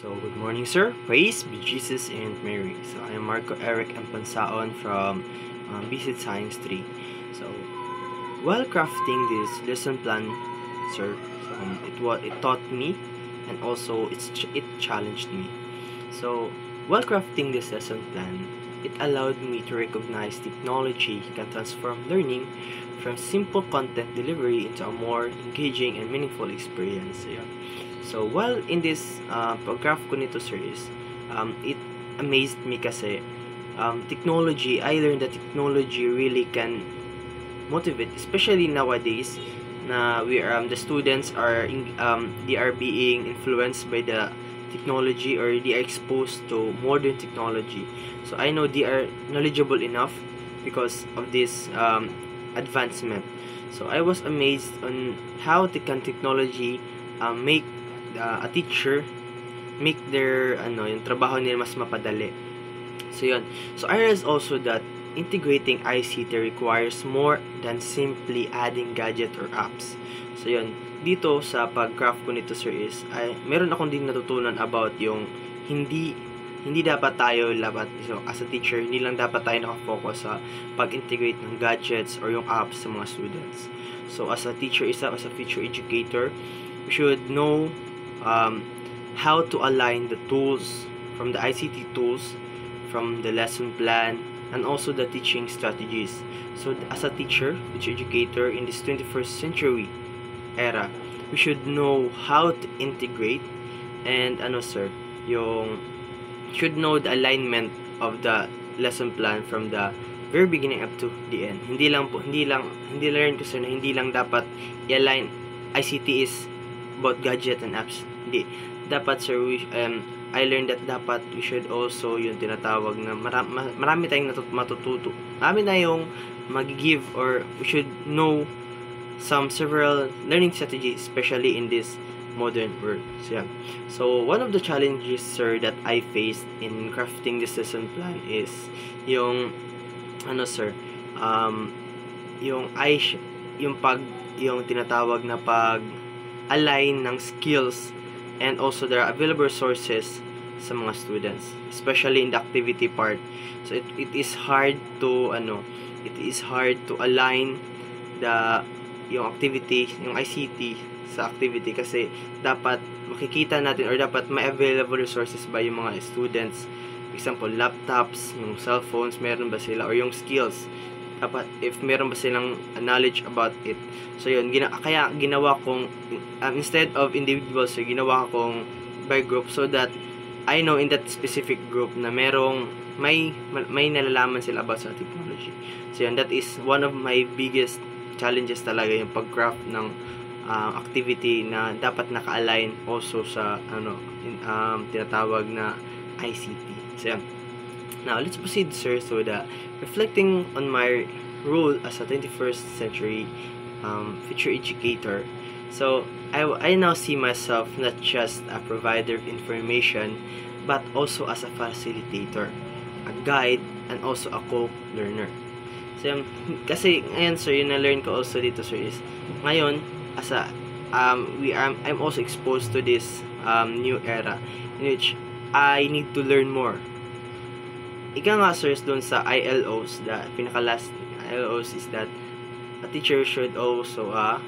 So, good morning, sir. Praise be Jesus and Mary. So, I am Marco Eric Ampansaon from Visit Science 3. So, while crafting this lesson plan, sir, it taught me, and also it challenged me. So, while crafting this lesson plan, it allowed me to recognize technology can transform learning from simple content delivery into a more engaging and meaningful experience. Yeah. So, while in this graph ko nito, sir, is it amazed me kasi technology, I learned that technology really can motivate, especially nowadays na the students are they are being influenced by the technology, or they are exposed to modern technology. So I know they are knowledgeable enough because of this advancement. So I was amazed on how technology make a teacher make their yung trabaho nila mas mapadali. So yun. So I realized also that integrating ICT requires more than simply adding gadget or apps. So yun. Dito sa pag-graph ko nito, sir, is meron akong din natutunan about yung hindi dapat tayo so as a teacher, hindi lang dapat tayo nakafocus sa pag-integrate ng gadgets or yung apps sa mga students. So as a teacher, as a future educator, we should know how to align the tools from the ICT tools, from the lesson plan, and also the teaching strategies. So as a teacher, which educator in this 21st century era, we should know how to integrate and should know the alignment of the lesson plan from the very beginning up to the end. Hindi learn ko, sir, na hindi lang dapat i-align ICT is about gadget and apps. Hindi. Dapat, sir, I learned that dapat we should also yung tinatawag na marami tayong matututo. Marami tayong mag-give, or we should know several learning strategies, especially in this modern world. So, yeah. So one of the challenges, sir, that I faced in crafting this lesson plan is yung yung tinatawag na pag-align ng skills and also the available resources sa mga students, especially in the activity part. So it is hard to align yung activity, yung ICT sa activity, kasi dapat makikita natin or dapat may available resources ba yung mga students. Example, laptops, yung cellphones, meron ba sila, or yung skills, dapat if meron ba silang knowledge about it. So yun, kaya ginawa kong instead of individuals, so ginawa kong by group, so that I know in that specific group na may nalalaman sila about sa technology. So yun, that is one of my biggest challenges talaga, yung pag-craft ng activity na dapat naka-align also sa tinatawag na ICT. So yeah. Now let's proceed, sir. So reflecting on my role as a 21st century future educator. So I now see myself not just a provider of information, but also as a facilitator, a guide, and also a co-learner. So, kasi ngayon, sir, yung na-learn ko also dito, sir, is ngayon as a I'm also exposed to this new era in which I need to learn more. Ika nga, sir, doon sa ILOs, the pinaka-last ILOs is that a teacher should also a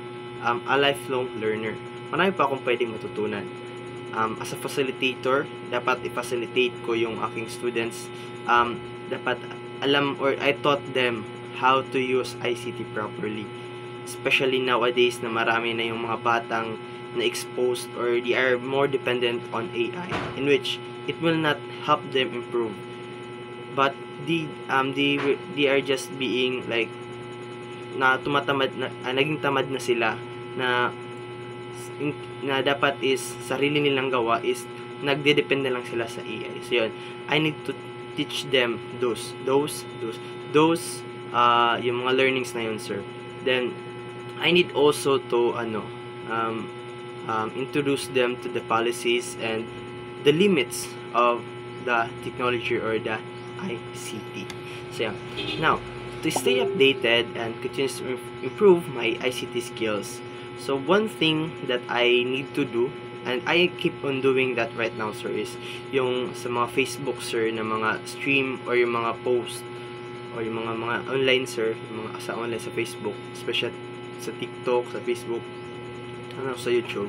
lifelong learner. Marami pa akong pwedeng matutunan. As a facilitator, dapat i-facilitate ko yung aking students. Dapat alam, or I taught them how to use ICT properly. Especially nowadays na marami na yung mga batang na exposed, or they are more dependent on AI, in which it will not help them improve. But they are just being like naging tamad na sila na dapat is sarili nilang gawa, is nagde-depend na lang sila sa AI. So yun, I need to teach them those yung mga learnings na yun, sir. Then I need also to introduce them to the policies and the limits of the technology or the ICT. So yeah. Now, to stay updated and continue to improve my ICT skills, so one thing that I need to do and I keep on doing that right now, sir, is yung sa mga Facebook, sir, na mga stream or yung mga post or yung mga online, sir, yung mga sa online sa Facebook, especially sa TikTok, sa Facebook, sa YouTube.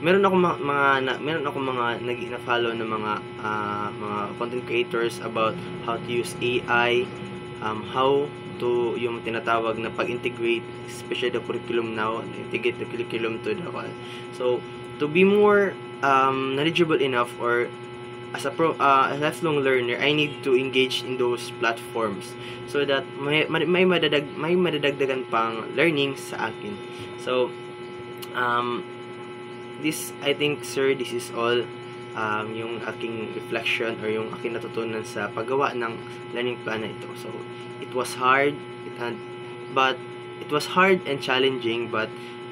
Meron ako mga na-follow na mga content creators about how to use AI, how to yung tinatawag na pag-integrate, especially the curriculum now, integrate the curriculum to the so to be more knowledgeable enough, or as a lifelong learner, I need to engage in those platforms so that may madadagdagan pang learning sa akin. So this, I think, sir, this is all yung aking reflection or yung aking natutunan sa paggawa ng learning plan na ito. So it was hard, but it was hard and challenging, but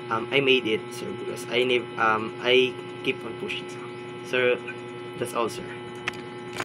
I made it, sir, because I keep on pushing. So that's all, sir.